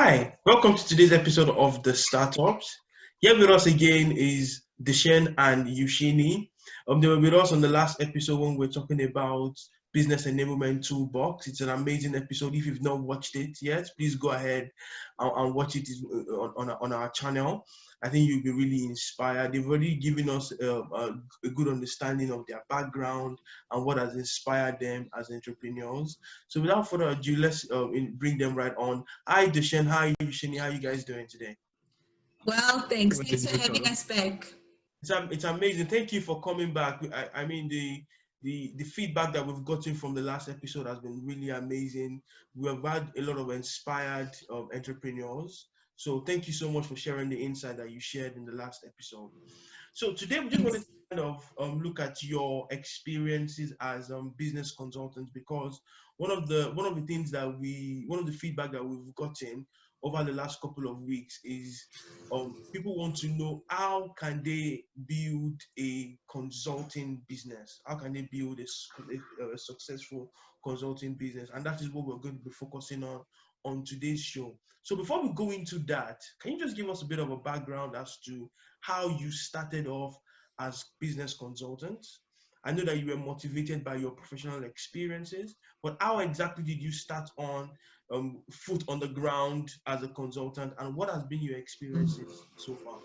Hi, welcome to today's episode of The Startups. Here with us again is Deshen and Yushini. They were with us on the last episode when we were talking about Business Enablement Toolbox. It's an amazing episode. If you've not watched it yet, please go ahead and watch it on our channel. I think you'll be really inspired. They've already given us a good understanding of their background and what has inspired them as entrepreneurs. So without further ado, let's bring them right on. Hi, Deshen. Hi, Yushini. How are you guys doing today? Well, thanks. Thanks for having us back. It's amazing. Thank you for coming back. I mean, the feedback that we've gotten from the last episode has been really amazing. We have had a lot of inspired entrepreneurs. So thank you so much for sharing the insight that you shared in the last episode. So today we just wanted to kind of look at your experiences as business consultants, because one of the feedback that we've gotten over the last couple of weeks is people want to know how can they build a consulting business, how can they build a successful consulting business, and that is what we're going to be focusing on today's show. So before we go into that, can you just give us a bit of a background as to how you started off as business consultants? I know that you were motivated by your professional experiences, but how exactly did you start on foot on the ground as a consultant, and what has been your experiences so far?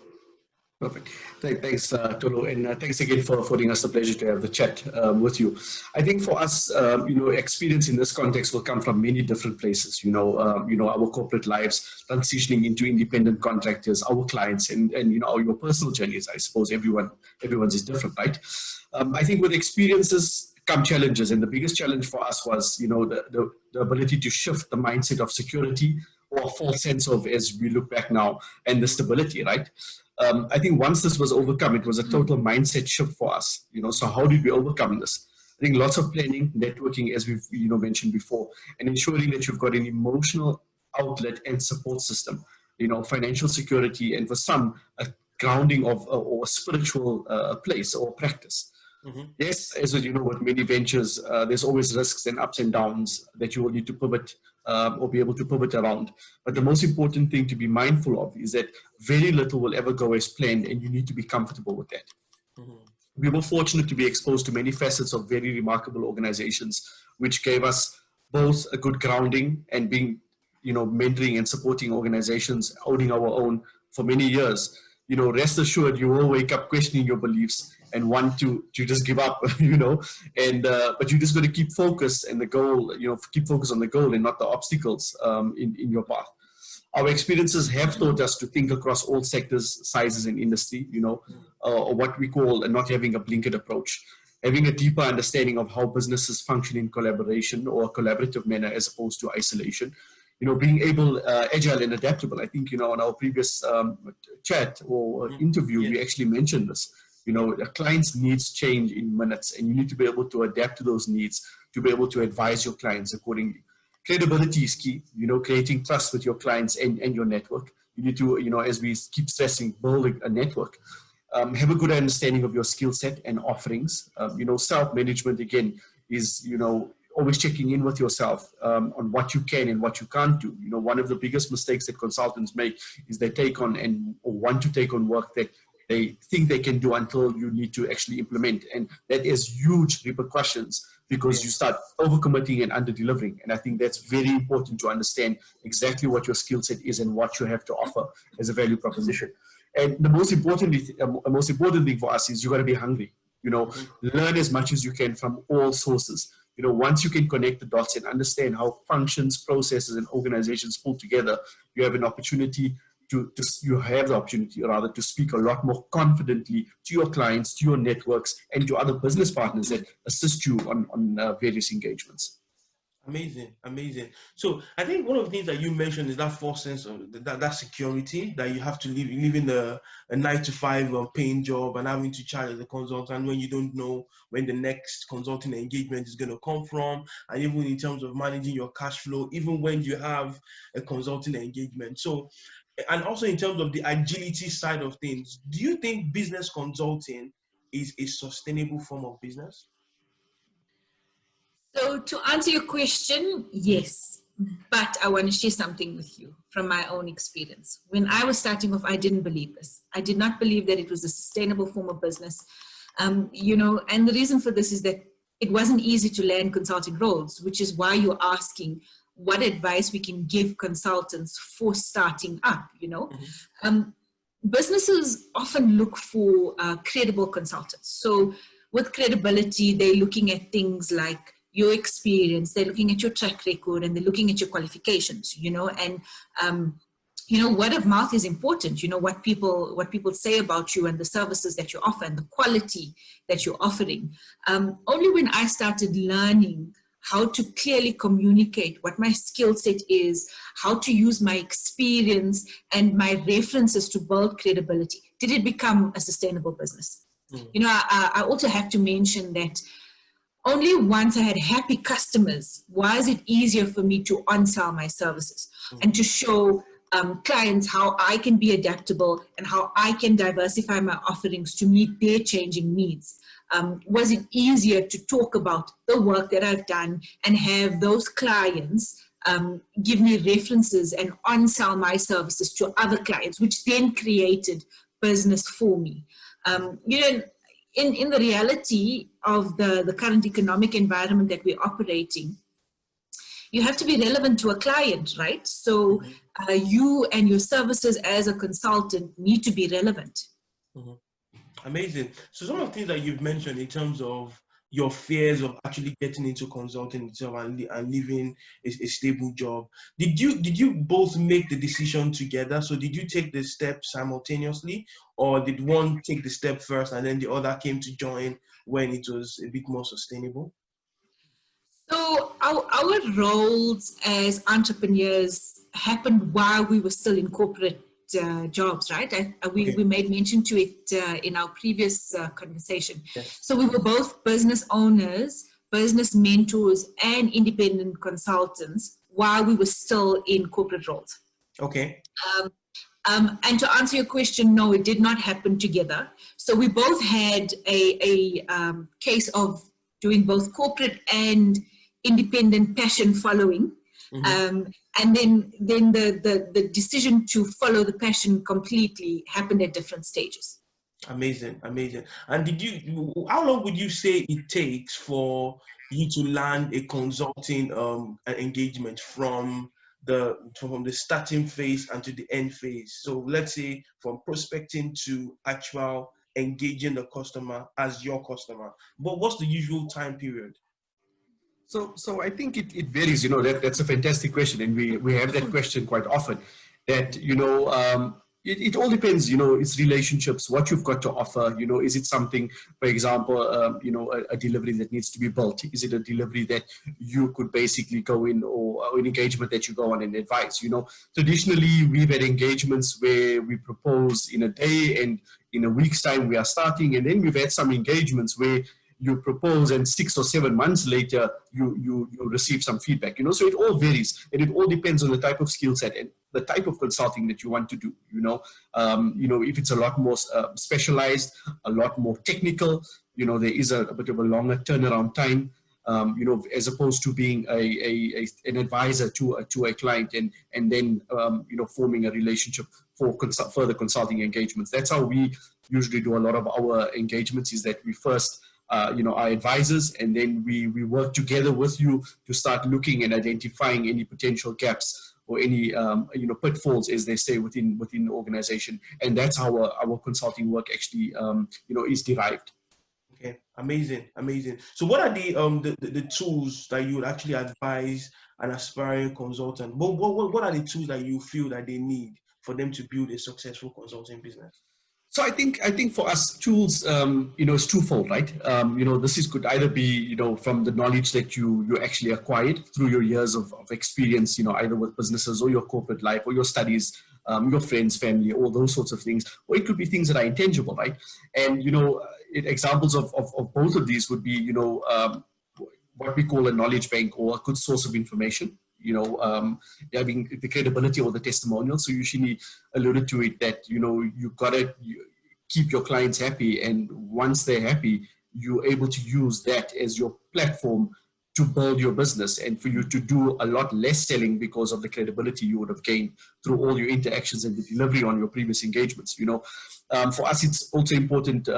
Perfect. Thanks, Tolu, and thanks again for affording us the pleasure to have the chat with you. I think for us, experience in this context will come from many different places. Our corporate lives, transitioning into independent contractors, our clients, and your personal journeys. I suppose everyone's is different, right? I think with experiences come challenges, and the biggest challenge for us was, the ability to shift the mindset of security or a false sense of, as we look back now, and the stability, right? I think once this was overcome, it was a total mindset shift for us. So how did we overcome this? I think lots of planning, networking, as we've mentioned before, and ensuring that you've got an emotional outlet and support system. Financial security, and for some, a grounding of or a spiritual place or practice. Mm-hmm. Yes, as you know, with many ventures, there's always risks and ups and downs that you will need to pivot or be able to pivot around. But the most important thing to be mindful of is that very little will ever go as planned, and you need to be comfortable with that. Mm-hmm. We were fortunate to be exposed to many facets of very remarkable organizations, which gave us both a good grounding and being, mentoring and supporting organizations, owning our own for many years. Rest assured, you will wake up questioning your beliefs and want to just give up, but you just got to keep focus and the goal, keep focus on the goal and not the obstacles in your path. Our experiences have taught us to think across all sectors, sizes, and industry, or what we call not having a blinkered approach, having a deeper understanding of how businesses function in collaboration or a collaborative manner as opposed to isolation. Being agile and adaptable. I think, on our previous chat or interview, we actually mentioned this. A client's needs change in minutes, and you need to be able to adapt to those needs to be able to advise your clients accordingly. Credibility is key, creating trust with your clients and your network. You need to, as we keep stressing, build a network. Have a good understanding of your skill set and offerings. Self-management, again, is, always checking in with yourself on what you can and what you can't do. One of the biggest mistakes that consultants make is they take on or want to take on work that they think they can do until you need to actually implement. And that has huge repercussions because you start overcommitting and under-delivering. And I think that's very important to understand exactly what your skill set is and what you have to offer as a value proposition. And the most important thing for us is you got to be hungry. Learn as much as you can from all sources. Once you can connect the dots and understand how functions, processes, and organizations pull together, you have an opportunity to speak a lot more confidently to your clients, to your networks, and to other business partners that assist you on various engagements. Amazing. So I think one of the things that you mentioned is that false sense of that security that you have to live in a 9-to-5 paying job and having to charge as a consultant when you don't know when the next consulting engagement is going to come from, and even in terms of managing your cash flow, even when you have a consulting engagement. So, and also in terms of the agility side of things, do you think business consulting is a sustainable form of business? So to answer your question, yes, But I want to share something with you from my own experience. When I was starting off, I didn't believe this. I did not believe that it was a sustainable form of business. You know, and the reason for this is that it wasn't easy to land consulting roles, which is why you're asking what advice we can give consultants for starting up, you know. Businesses often look for credible consultants. So with credibility, they're looking at things like your experience, they're looking at your track record, and they're looking at your qualifications, you know, and you know, word of mouth is important. You know, what people say about you and the services that you offer and the quality that you're offering. Only when I started learning how to clearly communicate what my skill set is, how to use my experience and my references to build credibility, did it become a sustainable business. You know, I also have to mention that only once I had happy customers was it easier for me to on-sell my services and to show clients how I can be adaptable and how I can diversify my offerings to meet their changing needs. Was it easier to talk about the work that I've done and have those clients give me references and on-sell my services to other clients, which then created business for me. You know, in the reality of the current economic environment that we're operating, you have to be relevant to a client, right? So you and your services as a consultant need to be relevant. Amazing. So some of the things that you've mentioned in terms of your fears of actually getting into consulting itself and leaving a stable job, did you both make the decision together? So did you take the step simultaneously, or did one take the step first and then the other came to join when it was a bit more sustainable? So our roles as entrepreneurs happened while we were still in corporate jobs, right? We made mention to it in our previous conversation. Yes. So we were both business owners, business mentors, and independent consultants while we were still in corporate roles. Okay. And to answer your question, no, it did not happen together. So we both had a case of doing both corporate and independent passion following. And then the decision to follow the passion completely happened at different stages. Amazing. And how long would you say it takes for you to land a consulting engagement from the starting phase and to the end phase? So let's say from prospecting to actual engaging the customer as your customer. But what's the usual time period? So I think it varies, you know, that's a fantastic question. And we have that question quite often that, you know, it all depends, you know, it's relationships, what you've got to offer, you know, is it something, for example, you know, a delivery that needs to be built? Is it a delivery that you could basically go in, or an engagement that you go on and advise? You know, traditionally we've had engagements where we propose in a day and in a week's time we are starting, and then we've had some engagements where you propose and 6 or 7 months later you receive some feedback, you know. So it all varies, and it all depends on the type of skill set and the type of consulting that you want to do, you know. If it's a lot more specialized, a lot more technical, you know, there is a bit of a longer turnaround time, you know, as opposed to being an advisor to a client and then you know, forming a relationship for further consulting engagements. That's how we usually do a lot of our engagements, is that we first you know, our advisors, and then we work together with you to start looking and identifying any potential gaps or any you know, pitfalls, as they say, within the organization. And that's how our consulting work actually you know, is derived. Okay, amazing. So what are the tools that you would actually advise an aspiring consultant? What are the tools that you feel that they need for them to build a successful consulting business? So I think for us, tools, you know, it's twofold, right? You know, this could either be, you know, from the knowledge that you actually acquired through your years of experience, you know, either with businesses or your corporate life or your studies, your friends, family, all those sorts of things. Or it could be things that are intangible, right? And, you know, examples of both of these would be, you know, what we call a knowledge bank or a good source of information. You know, having the credibility or the testimonial. So usually alluded to it that, you know, you got to keep your clients happy. And once they're happy, you're able to use that as your platform to build your business and for you to do a lot less selling because of the credibility you would have gained through all your interactions and the delivery on your previous engagements. For us, it's also important,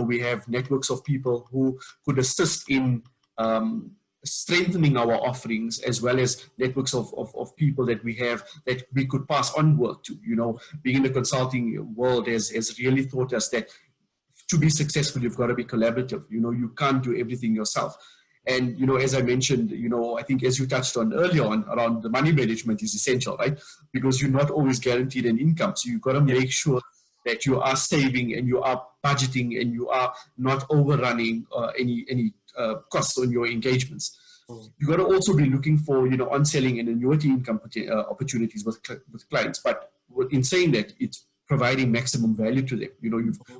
we have networks of people who could assist in strengthening our offerings, as well as networks of people that we have that we could pass on work to. Being in the consulting world has really taught us that to be successful, you've got to be collaborative. You can't do everything yourself. And, as I mentioned, I think as you touched on earlier on, around the money management is essential, right? Because you're not always guaranteed an income. So you've got to make sure that you are saving and you are budgeting and you are not overrunning any costs on your engagements. You've got to also be looking for, on-selling and annuity income opportunities with clients. But in saying that, it's providing maximum value to them.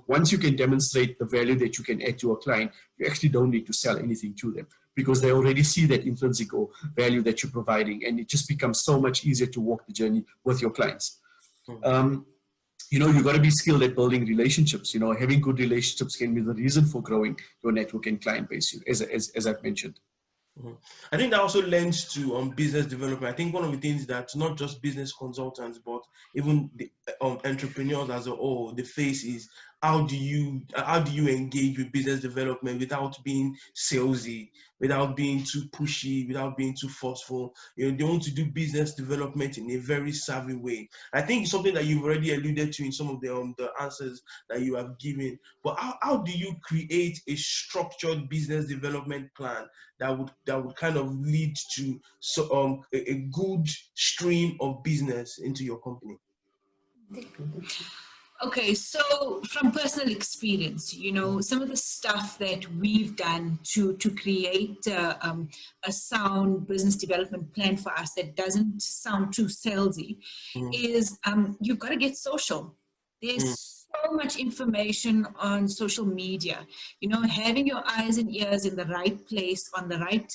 Once you can demonstrate the value that you can add to a client, you actually don't need to sell anything to them because they already see that intrinsic or value that you're providing, and it just becomes so much easier to walk the journey with your clients. You've got to be skilled at building relationships. Having good relationships can be the reason for growing your network and client base, as I've mentioned. I think that also lends to business development. I think one of the things that's not just business consultants, but even the entrepreneurs as a whole, the face is how do you engage with business development without being salesy, without being too pushy, without being too forceful. They want to do business development in a very savvy way. I think it's something that you've already alluded to in some of the answers that you have given. But how do you create a structured business development plan that would kind of lead to a good stream of business into your company? Okay, so from personal experience, some of the stuff that we've done to create a sound business development plan for us that doesn't sound too salesy is you've got to get social. There's so much information on social media. Having your eyes and ears in the right place, on the right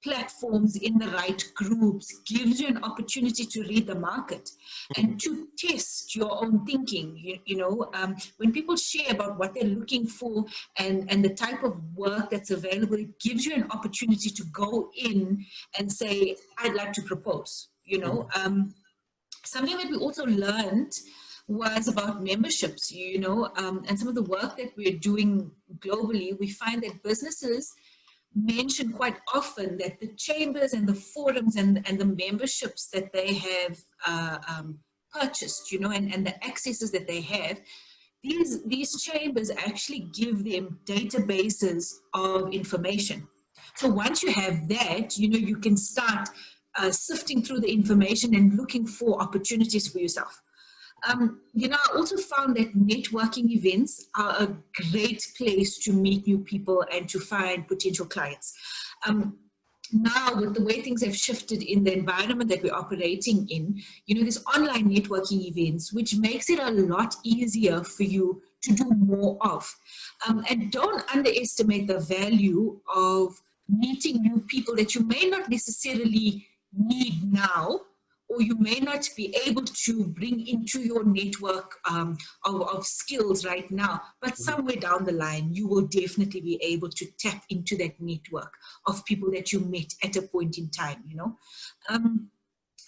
platforms, in the right groups, gives you an opportunity to read the market and to test your own thinking. When people share about what they're looking for and the type of work that's available, it gives you an opportunity to go in and say, I'd like to propose. Something that we also learned was about memberships, and some of the work that we're doing globally. We find that businesses mention quite often that the chambers and the forums and the memberships that they have purchased, and the accesses that they have, these chambers actually give them databases of information. So once you have that, you can start sifting through the information and looking for opportunities for yourself. I also found that networking events are a great place to meet new people and to find potential clients. Now, with the way things have shifted in the environment that we're operating in, there's online networking events, which makes it a lot easier for you to do more of. And don't underestimate the value of meeting new people that you may not necessarily need now, or you may not be able to bring into your network of skills right now, but somewhere down the line, you will definitely be able to tap into that network of people that you met at a point in time, And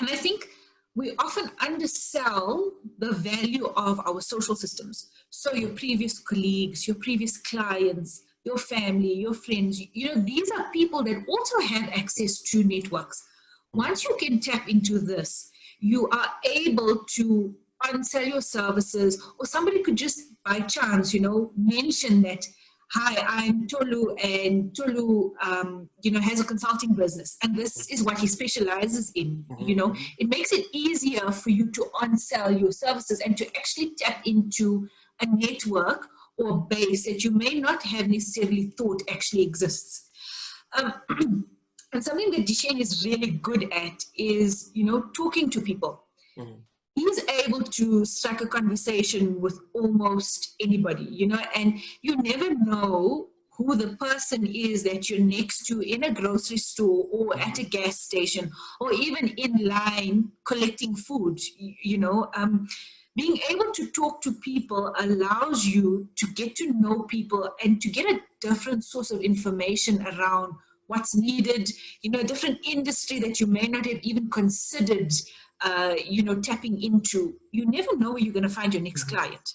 I think we often undersell the value of our social systems. So your previous colleagues, your previous clients, your family, your friends, these are people that also have access to networks. Once you can tap into this, you are able to unsell your services, or somebody could just by chance, mention that, hi, I'm Tolu, and Tolu, has a consulting business, and this is what he specializes in. It makes it easier for you to unsell your services and to actually tap into a network or base that you may not have necessarily thought actually exists. And something that Dishane is really good at is, talking to people. He's able to strike a conversation with almost anybody, and you never know who the person is that you're next to in a grocery store or at a gas station or even in line collecting food, Being able to talk to people allows you to get to know people and to get a different source of information around what's needed, you know, a different industry that you may not have even considered, you know, tapping into. You never know where you're going to find your next client.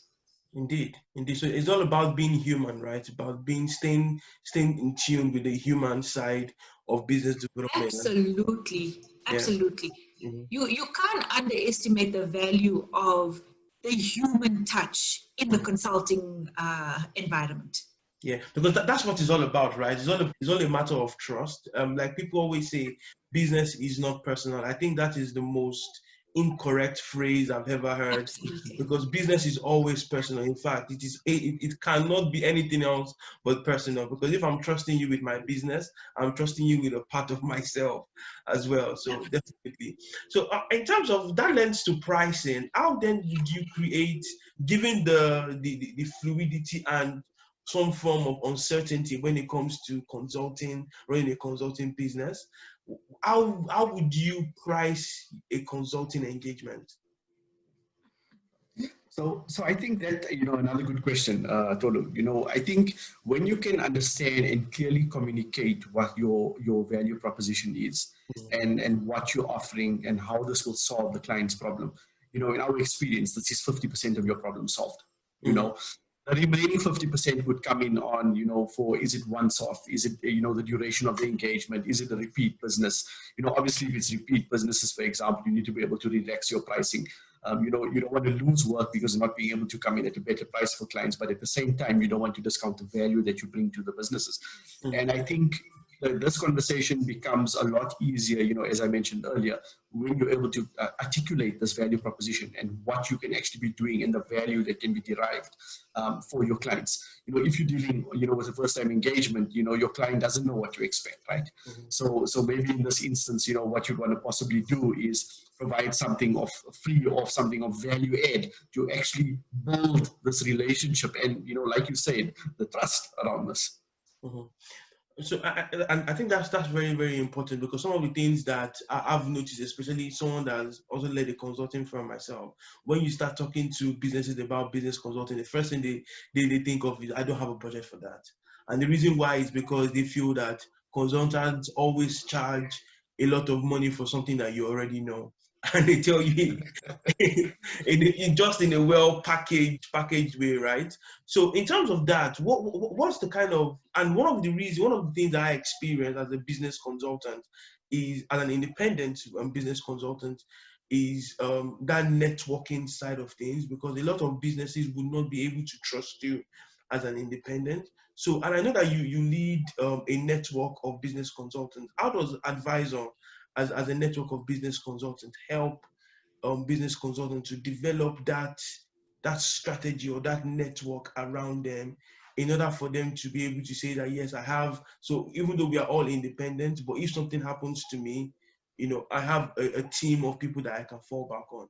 Indeed, indeed. So it's all about being human, right? About being staying in tune with the human side of business development. Absolutely, Yeah. absolutely. Mm-hmm. You can't underestimate the value of the human touch in the consulting environment. Yeah, because that's what it's all about, right? It's all a matter of trust. Like people always say, business is not personal. I think that is the most incorrect phrase I've ever heard, Absolutely. because business is always personal. In fact, it cannot be anything else but personal. Because if I'm trusting you with my business, I'm trusting you with a part of myself as well. So definitely. So in terms of that lens to pricing, how then did you create, given the fluidity and some form of uncertainty when it comes to consulting, running a consulting business, how would you price a consulting engagement? So I think that, you know, another good question, Tolu. You know, I think when you can understand and clearly communicate what your value proposition is, and what you're offering and how this will solve the client's problem, you know, in our experience, this is 50% of your problem solved. You know, the remaining 50% would come in on, you know, for, is it once off? Is it, you know, the duration of the engagement? Is it a repeat business? You know, obviously if it's repeat businesses, for example, you need to be able to relax your pricing. You know, you don't want to lose work because of not being able to come in at a better price for clients, but at the same time, you don't want to discount the value that you bring to the businesses. And I think this conversation becomes a lot easier, you know, as I mentioned earlier, when you're able to articulate this value proposition and what you can actually be doing and the value that can be derived for your clients. You know, if you're dealing, you know, with a first-time engagement, you know, your client doesn't know what to expect, right? So maybe in this instance, you know, what you'd want to possibly do is provide something of free or something of value add to actually build this relationship and, you know, like you said, the trust around this. So I think that's very, very important, because some of the things that I've noticed, especially someone that's also led a consulting firm myself, when you start talking to businesses about business consulting, the first thing they think of is, I don't have a budget for that. And the reason why is because they feel that consultants always charge a lot of money for something that you already know. And they tell you just in a well packaged way, right? So in terms of that, what's the kind of, and one of the things that I experienced as a business consultant is, as an independent business consultant, is that networking side of things, because a lot of businesses would not be able to trust you as an independent. So, and I know that you lead a network of business consultants. How does Advisor, as a network of business consultants, help business consultants to develop that strategy or that network around them, in order for them to be able to say that, yes, I have, so even though we are all independent, but if something happens to me, you know, I have a team of people that I can fall back on.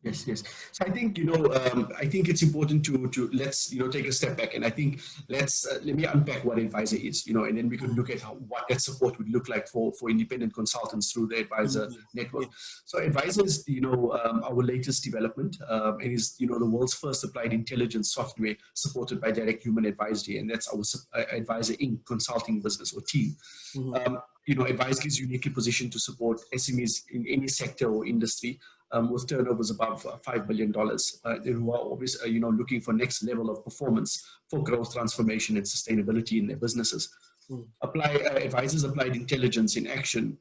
Yes. So I think, you know, I think it's important to let's, you know, take a step back, and I think let me unpack what Advisor is, you know, and then we can look at what that support would look like for independent consultants through the Advisor network. So Advisor is, you know, our latest development, and is, you know, the world's first applied intelligence software supported by direct human advisory, and that's our Advisor Inc. consulting business or team. You know, Advisor is uniquely positioned to support SMEs in any sector or industry, with turnovers above $5 billion, who are obviously, you know, looking for next level of performance for growth, transformation, and sustainability in their businesses. Advisors applied intelligence in action,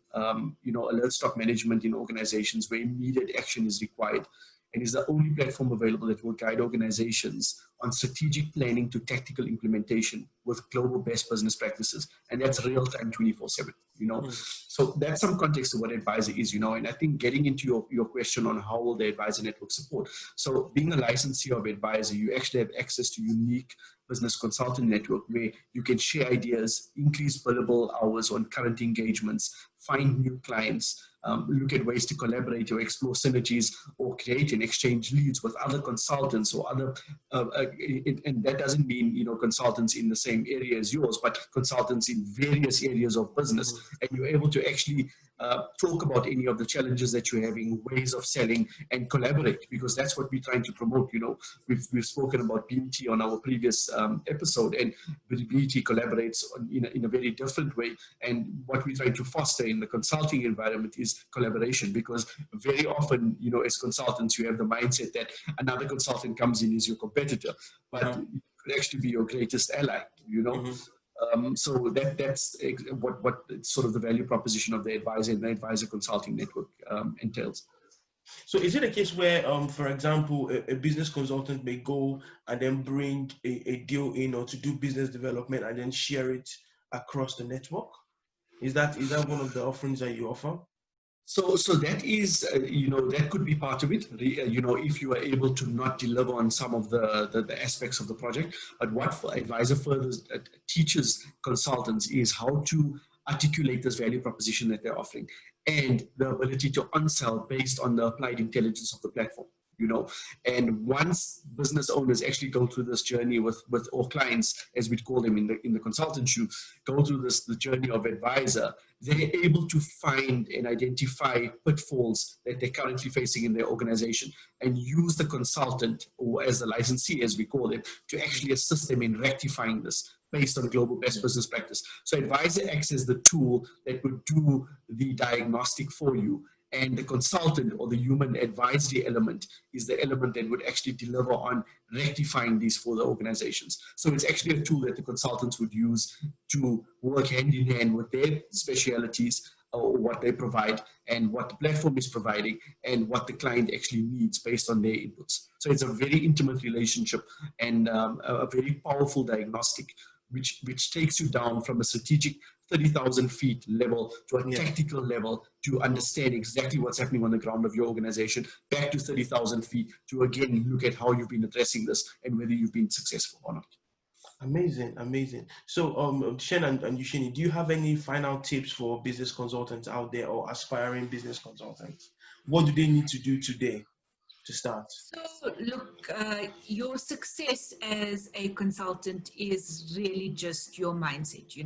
you know, alert stock management in organizations where immediate action is required, and is the only platform available that will guide organizations on strategic planning to tactical implementation with global best business practices. And that's real time 24/7, you know. So that's some context to what Advisor is, you know, and I think getting into your question on how will the Advisor network support. So being a licensee of Advisor, you actually have access to unique business consultant network where you can share ideas, increase billable hours on current engagements, find new clients, look at ways to collaborate or explore synergies, or create and exchange leads with other consultants or other, and that doesn't mean, you know, consultants in the same area as yours, but consultants in various areas of business, and you're able to actually talk about any of the challenges that you're having, ways of selling, and collaborate, because that's what we're trying to promote. We've spoken about BET on our previous episode, and BET collaborates in a very different way. And what we're trying to foster in the consulting environment is collaboration, because very often, as consultants, you have the mindset that another consultant comes in as your competitor, but it could actually be your greatest ally. So that's what sort of the value proposition of the advisor and the advisor consulting network entails. So is it a case where, for example, a business consultant may go and then bring a deal in, or to do business development and then share it across the network? Is that one of the offerings that you offer? So that is, that could be part of it, if you are able to not deliver on some of the aspects of the project. But what Advisor further teaches consultants is how to articulate this value proposition that they're offering, and the ability to on-sell based on the applied intelligence of the platform. And once business owners actually go through this journey with or clients, as we'd call them in the consultant shoe, go through the journey of advisor, they're able to find and identify pitfalls that they're currently facing in their organization, and use the consultant, or as the licensee, as we call them, to actually assist them in rectifying this based on global best business practice. So advisor acts as the tool that would do the diagnostic for you, and the consultant, or the human advisory element, is the element that would actually deliver on rectifying these for the organizations. So it's actually a tool that the consultants would use to work hand in hand with their specialities, or what they provide, and what the platform is providing, and what the client actually needs based on their inputs. So it's a very intimate relationship, and a very powerful diagnostic, which takes you down from a strategic 30,000 feet level to a tactical level, to understand exactly what's happening on the ground of your organization, back to 30,000 feet to again look at how you've been addressing this and whether you've been successful or not. Amazing. So Shen and Ushini, do you have any final tips for business consultants out there, or aspiring business consultants? What do they need to do today to start? So look, your success as a consultant is really just your mindset.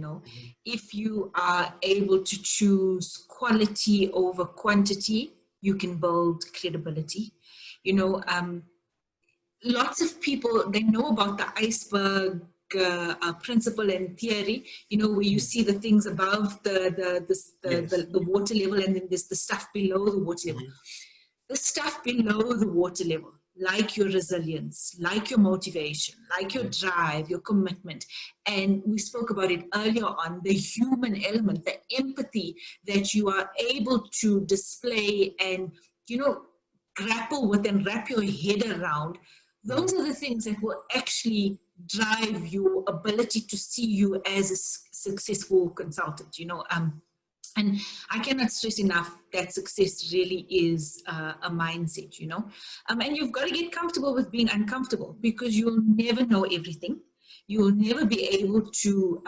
If you are able to choose quality over quantity, you can build credibility. Lots of people, they know about the iceberg principle and theory, where you see the things above the water level, and then there's the stuff below the water level. The stuff below the water level, like your resilience, like your motivation, like your drive, your commitment. And we spoke about it earlier on, the human element, the empathy that you are able to display and, grapple with and wrap your head around. Those are the things that will actually drive your ability to see you as a successful consultant, And I cannot stress enough that success really is a mindset, and you've got to get comfortable with being uncomfortable, because you'll never know everything. You'll never be able to,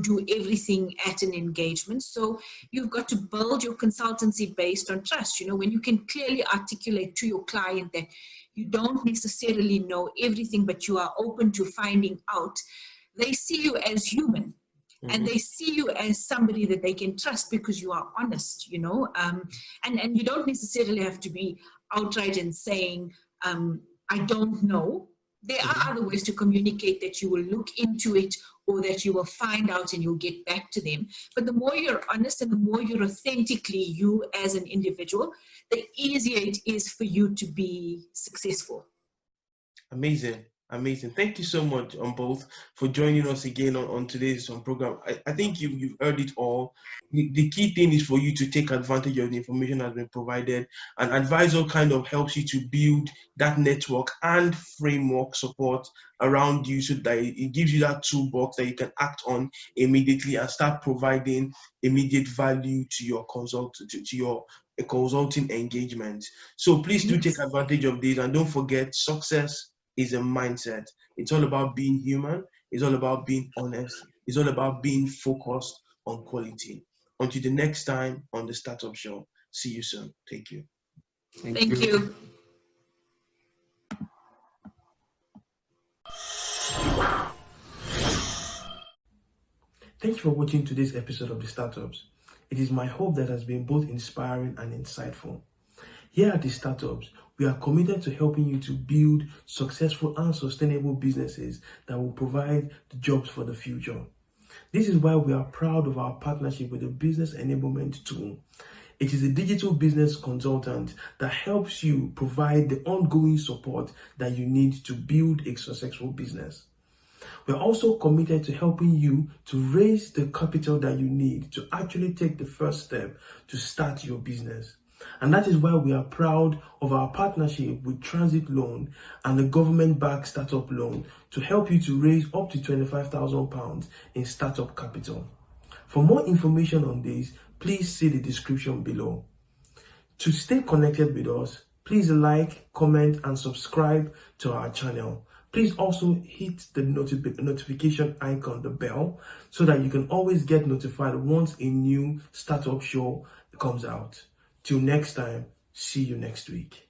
do everything at an engagement. So you've got to build your consultancy based on trust. When you can clearly articulate to your client that you don't necessarily know everything, but you are open to finding out, they see you as human. And they see you as somebody that they can trust because you are honest, and you don't necessarily have to be outright and saying, I don't know. There are other ways to communicate that you will look into it, or that you will find out and you'll get back to them. But the more you're honest and the more you're authentically you as an individual, the easier it is for you to be successful. Amazing. Thank you so much on both for joining us again on today's program. I think you've heard it all. The key thing is for you to take advantage of the information that has been provided. An advisor kind of helps you to build that network and framework support around you, so that it gives you that toolbox that you can act on immediately and start providing immediate value to your consulting engagement. So please do take advantage of this, and don't forget, success is a mindset. It's all about being human. It's all about being honest. It's all about being focused on quality. Until the next time on the Startup Show. See you soon. Thank you. Thank you. Thanks for watching today's episode of The Startups. It is my hope that has been both inspiring and insightful. Here at the Startups, we are committed to helping you to build successful and sustainable businesses that will provide the jobs for the future. This is why we are proud of our partnership with the Business Enablement Tool. It is a digital business consultant that helps you provide the ongoing support that you need to build a successful business. We're also committed to helping you to raise the capital that you need to actually take the first step to start your business. And that is why we are proud of our partnership with Transit Loan and the government-backed startup loan to help you to raise up to £25,000 in startup capital. For more information on this, please see the description below. To stay connected with us, please like, comment, and subscribe to our channel. Please also hit the notification icon, the bell, so that you can always get notified once a new startup show comes out. Till next time, see you next week.